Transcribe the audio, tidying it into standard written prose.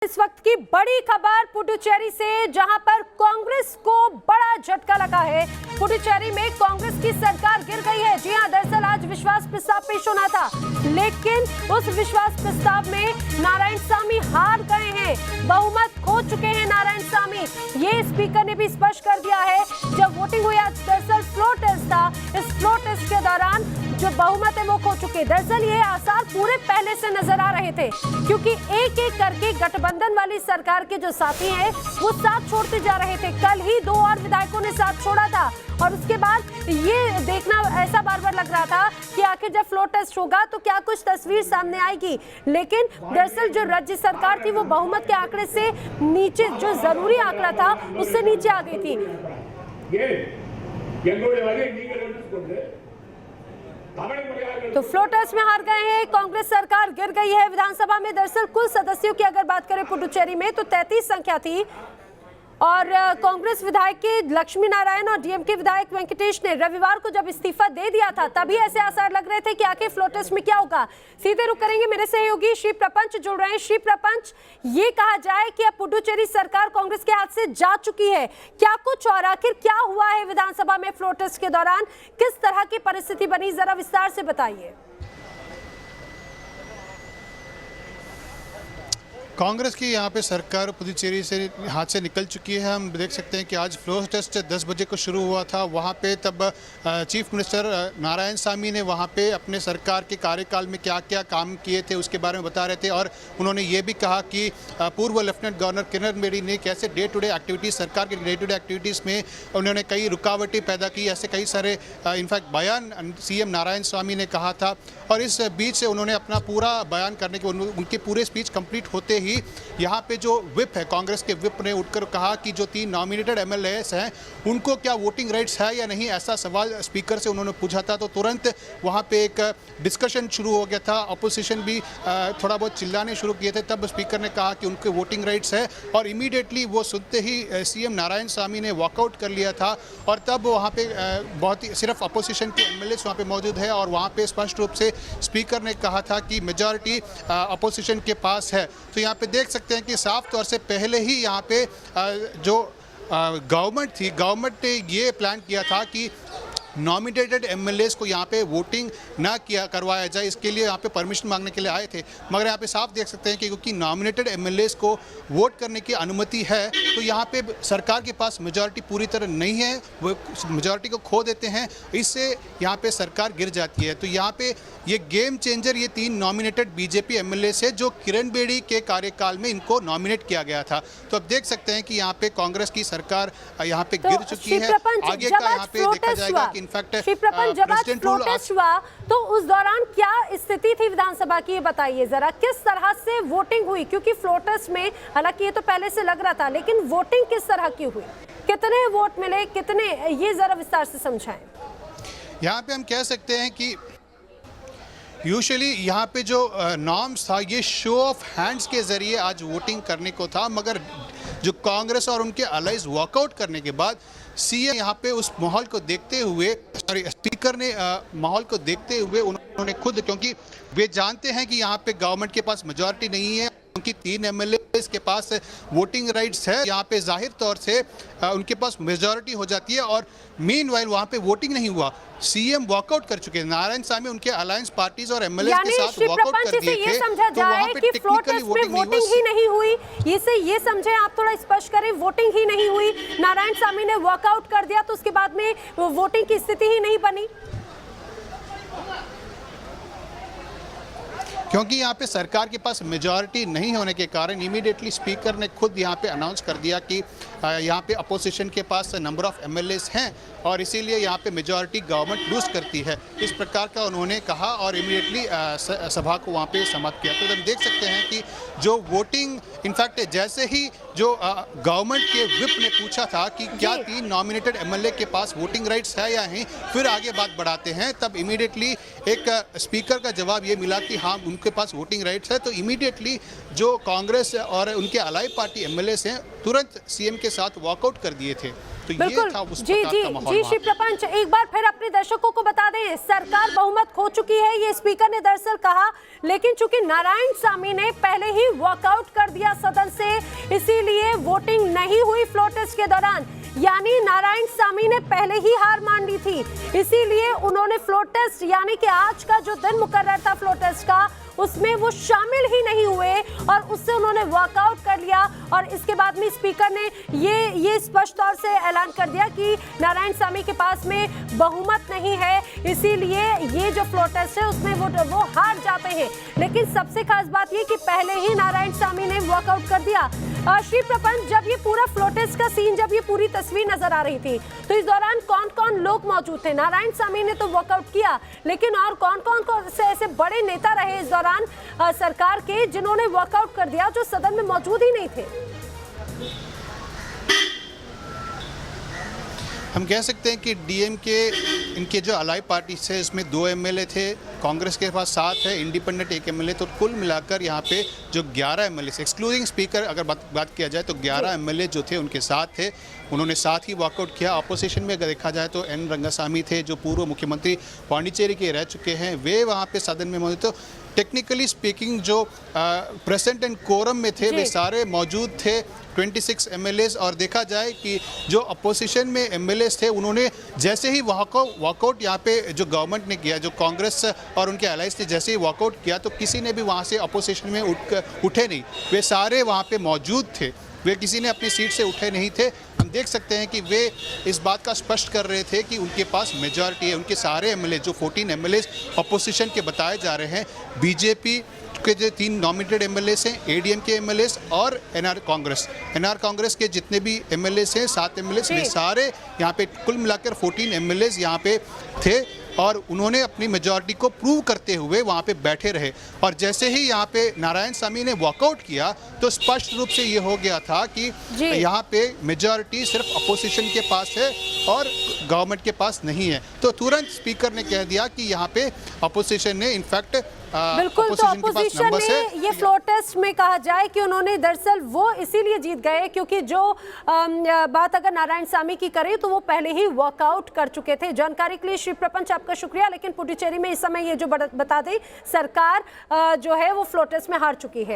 इस वक्त की बड़ी खबर पुडुचेरी से, जहां पर कांग्रेस को बड़ा झटका लगा है। पुडुचेरी में कांग्रेस की सरकार गिर गई है। जी हां, दरअसल आज विश्वास प्रस्ताव पेश होना था, लेकिन उस विश्वास प्रस्ताव में नारायणसामी हार गए हैं, बहुमत खो चुके हैं नारायणसामी। ये स्पीकर ने भी स्पष्ट कर दिया है। जब वोटिंग हुई आज, दरअसल फ्लोर टेस्ट था, इस फ्लोर टेस्ट के दौरान जो बहुमत है वो खो चुके। दरअसल ये आसार पूरे पहले से नजर आ रहे थे, क्योंकि एक एक करके गठबंधन वाली सरकार के जो साथी हैं वो साथ छोड़ते जा रहे थे। कल ही 2 और विधायकों ने साथ छोड़ा था, और उसके बाद ये देखना ऐसा बार बार लग रहा था कि आखिर जब फ्लोर टेस्ट होगा तो क्या कुछ तस्वीर सामने आएगी। लेकिन दरअसल जो राज्य सरकार थी वो बहुमत के आंकड़े से नीचे, जो जरूरी आंकड़ा था उससे नीचे आ गई थी। तो फ्लोर टेस्ट में हार गए हैं, कांग्रेस सरकार गिर गई है। विधानसभा में दरअसल कुल सदस्यों की अगर बात करें पुडुचेरी में तो 33 संख्या थी, और कांग्रेस विधायक के लक्ष्मी नारायण और डीएमके विधायक वेंकटेश ने रविवार को जब इस्तीफा दे दिया था, तभी ऐसे आसार लग रहे थे कि आखिर फ्लोर टेस्ट में क्या होगा। सीधे रुक करेंगे, मेरे सहयोगी श्री प्रपंच जुड़ रहे हैं। श्री प्रपंच, ये कहा जाए कि अब पुडुचेरी सरकार कांग्रेस के हाथ से जा चुकी है, क्या कुछ और आखिर क्या हुआ है विधानसभा में फ्लोर टेस्ट के दौरान, किस तरह की परिस्थिति बनी, जरा विस्तार से बताइए। कांग्रेस की यहाँ पे सरकार पुडुचेरी से हाथ से निकल चुकी है। हम देख सकते हैं कि आज फ्लोर टेस्ट 10 बजे को शुरू हुआ था। वहाँ पे तब चीफ मिनिस्टर नारायणसामी ने वहाँ पे अपने सरकार के कार्यकाल में क्या क्या काम किए थे उसके बारे में बता रहे थे, और उन्होंने ये भी कहा कि पूर्व लेफ्टिनेंट गवर्नर किरण बेदी ने कैसे डे टू डे एक्टिविटीज़, सरकार के डे टू डे एक्टिविटीज़ में उन्होंने कई रुकावटें पैदा की, ऐसे कई सारे इनफैक्ट बयान सीएम नारायणसामी ने कहा था। और इस बीच से उन्होंने अपना पूरा बयान करने के, उनके पूरे स्पीच कंप्लीट होते ही यहाँ पे जो विप है, कांग्रेस के विप ने उठकर कहा कि जो 3 नॉमिनेटेड एमएलएस हैं उनको क्या वोटिंग राइट्स है या नहीं, ऐसा सवाल स्पीकर से उन्होंने पूछा था। तो तुरंत वहाँ पे एक डिस्कशन शुरू हो गया था, अपोजिशन भी थोड़ा बहुत चिल्लाने शुरू किए थे। तब स्पीकर ने कहा कि उनके वोटिंग राइट्स है, और इमीडिएटली वो सुनते ही सीएम नारायणसामी ने वॉकआउट कर लिया था। और तब वहाँ पे बहुत ही सिर्फ अपोजिशन के एमएलएस वहाँ पे मौजूद है, और वहाँ पे स्पष्ट रूप से स्पीकर ने कहा था कि मेजॉरिटी अपोजिशन के पास है। तो यहाँ पे देख सकते हैं कि साफ तौर से पहले ही यहाँ पे जो गवर्नमेंट थी, गवर्नमेंट ने ये प्लान किया था कि नॉमिनेटेड एमएलएस को यहाँ पे वोटिंग ना करवाया जाए, इसके लिए यहाँ पे परमिशन मांगने के लिए आए थे। मगर यहाँ पे साफ देख सकते हैं कि क्योंकि नॉमिनेटेड एमएलएस को वोट करने की अनुमति है, तो यहाँ पे सरकार के पास मेजॉरिटी पूरी तरह नहीं है, वो मेजॉरिटी को खो देते हैं, इससे यहाँ पे सरकार गिर जाती है। तो यहाँ पे ये गेम चेंजर, ये 3 नॉमिनेटेड बीजेपी एमएलएस है जो किरण बेदी के कार्यकाल में इनको नॉमिनेट किया गया था। तो अब देख सकते हैं कि यहाँ पे कांग्रेस की सरकार यहाँ पे गिर चुकी है। आगे का यहाँ पे देखा जाएगा कि श्री प्रपंच, जब आज फ्लोर टेस्ट हुआ तो उस दौरान क्या स्थिति थी विधानसभा की, ये बताइए जरा, किस तरह से वोटिंग हुई, क्योंकि फ्लोर टेस्ट में हालांकि ये तो पहले से लग रहा था, लेकिन वोटिंग किस तरह की हुई, कितने वोट मिले, कितने, ये जरा विस्तार से समझाएं। यहाँ पे हम कह सकते हैं कि यूजुअली यहाँ पे जो नॉर्म्स था, ये शो ऑफ हैंड्स के जरिए आज वोटिंग करने को था, मगर जो कांग्रेस और उनके अलाइज वॉकआउट करने के बाद सीएम यहाँ पे उस माहौल को देखते हुए, स्पीकर ने माहौल को देखते हुए उन्होंने खुद, क्योंकि वे जानते हैं कि यहाँ पे गवर्नमेंट के पास मेजॉरिटी नहीं है, उनकी 3 एमएलए के पास वोटिंग राइट्स है, यहाँ पे जाहिर तौर से उनके पास मेजॉरिटी हो जाती है। और मीनवाइल वहाँ पे वोटिंग नहीं हुआ, सीएम वॉकआउट कर चुके हैं। नारायणसामी उनके अलायंस पार्टीज और एमएलए के साथ वॉकआउट कर दिए थे, तो वहाँ पे टेक्निकली वोटिंग ही नहीं हुई। ये समझे आप, थोड़ा स्पष्ट करें, वोटिंग ही नहीं हुई, नारायणसामी ने वॉकआउट कर दिया, तो उसके बाद में वोटिंग की स्थिति ही नहीं बनी, क्योंकि यहाँ पे सरकार के पास मेजॉरिटी नहीं होने के कारण इमीडिएटली स्पीकर ने खुद यहाँ पे अनाउंस कर दिया कि यहाँ पे अपोजिशन के पास नंबर ऑफ एमएलएस हैं, और इसीलिए यहाँ पे मेजॉरिटी गवर्नमेंट लूज करती है, इस प्रकार का उन्होंने कहा, और इमीडिएटली सभा को वहाँ पे समाप्त किया। तो हम देख सकते हैं कि जो वोटिंग, इनफैक्ट जैसे ही जो गवर्नमेंट के विप ने पूछा था कि क्या 3 नॉमिनेटेड एमएलए के पास वोटिंग राइट्स है या नहीं, फिर आगे बात बढ़ाते हैं, तब इमीडिएटली एक स्पीकर का जवाब ये मिला कि हाँ उनके पास वोटिंग राइट्स है। तो इमीडिएटली जो कांग्रेस और उनके अलाई पार्टी एमएलए हैं तुरंत सीएम के साथ वॉकआउट कर दिए थे। तो ये बिल्कुल था उस जी प्रकार जी का माहौल जी वहाँ श्री पे। प्रपंच, एक बार फिर अपने दर्शकों को बता दें, सरकार बहुमत खो चुकी है, ये स्पीकर ने दरअसल कहा, लेकिन चूंकि नारायण सामी ने पहले ही वॉकआउट कर दिया सदन से, इसीलिए वोटिंग नहीं हुई फ्लोर टेस्ट के दौरान। यानी नारायण सामी ने पहले ही हार मान ली थी, इसीलिए उन्होंने फ्लोर टेस्ट यानी कि आज का जो दिन मुकर्रर था फ्लोर टेस्ट का, उसमें वो शामिल ही नहीं हुए और उससे उन्होंने वॉकआउट कर लिया। और इसके बाद में स्पीकर ने ये स्पष्ट तौर से ऐलान कर दिया कि नारायण सामी के पास में बहुमत नहीं है, इसीलिए ये जो फ्लोर टेस्ट है उसमें वो हार जाते हैं। लेकिन सबसे खास बात ये कि पहले ही नारायण सामी ने वॉकआउट कर दिया। श्री प्रपंच, जब ये पूरा फ्लोर टेस्ट का सीन, जब ये पूरी तस्वीर नजर आ रही थी, तो इस दौरान कौन कौन लोग मौजूद थे? नारायण सामी ने तो वॉकआउट किया, लेकिन और कौन कौन से ऐसे बड़े नेता रहे इस दौरान सरकार के, जिन्होंने वॉकआउट कर दिया, जो सदन में मौजूद ही नहीं थे? हम कह सकते हैं कि डीएमके इनके जो अलाई पार्टी से इसमें 2 एमएलए थे, कांग्रेस के पास 7 है, इंडिपेंडेंट 1 एमएलए, तो कुल मिलाकर यहाँ पे जो 11 एमएलए एक्सक्लूडिंग स्पीकर अगर बात किया जाए तो 11 एमएलए जो थे उनके साथ थे, उन्होंने साथ ही वॉकआउट किया। अपोजिशन में अगर देखा जाए तो एन रंगासामी थे जो पूर्व मुख्यमंत्री पांडिचेरी के रह चुके हैं, वे वहाँ पे सदन में मौजूद। तो टेक्निकली स्पीकिंग जो प्रेजेंट एंड कोरम में थे वे सारे मौजूद थे, 26 एमएलएज। और देखा जाए कि जो अपोजिशन में एमएलएज थे उन्होंने जैसे ही वॉकआउट यहाँ पे जो गवर्नमेंट ने किया, जो कांग्रेस और उनके अलाइज ने जैसे ही वॉकआउट किया, तो किसी ने भी वहाँ से अपोजिशन में उठे नहीं, वे सारे वहाँ पे मौजूद थे, वे किसी ने अपनी सीट से उठे नहीं थे। हम देख सकते हैं कि वे इस बात का स्पष्ट कर रहे थे कि उनके पास मेजॉरिटी है, उनके सारे एमएलए जो 14 एमएलए अपोजिशन के बताए जा रहे हैं, बीजेपी के जो 3 नॉमिनेटेड एमएलएस हैं, एडीएम के एमएलएस और एनआर कांग्रेस के जितने भी एमएलएस हैं, 7 एमएलएस, वे सारे यहाँ पे कुल मिलाकर 14 एमएलएस यहाँ पे थे और उन्होंने अपनी मेजॉरिटी को प्रूव करते हुए वहाँ पे बैठे रहे। और जैसे ही यहाँ पे नारायण सामी ने वॉकआउट किया तो स्पष्ट रूप से ये हो गया था कि यहाँ पे मेजॉरिटी सिर्फ अपोजिशन के पास है और गवर्नमेंट के पास नहीं है। तो तुरंत स्पीकर ने कह दिया कि यहाँ पे अपोजिशन ने इनफैक्ट बिल्कुल, तो अपोजिशन ने ये फ्लोर टेस्ट में कहा जाए कि उन्होंने दरअसल वो इसीलिए जीत गए क्योंकि जो बात अगर नारायण सामी की करें तो वो पहले ही वॉकआउट कर चुके थे। जानकारी के लिए श्री प्रपंच आपका शुक्रिया। लेकिन पुडुचेरी में इस समय ये जो बता दें, सरकार जो है वो फ्लोर टेस्ट में हार चुकी है।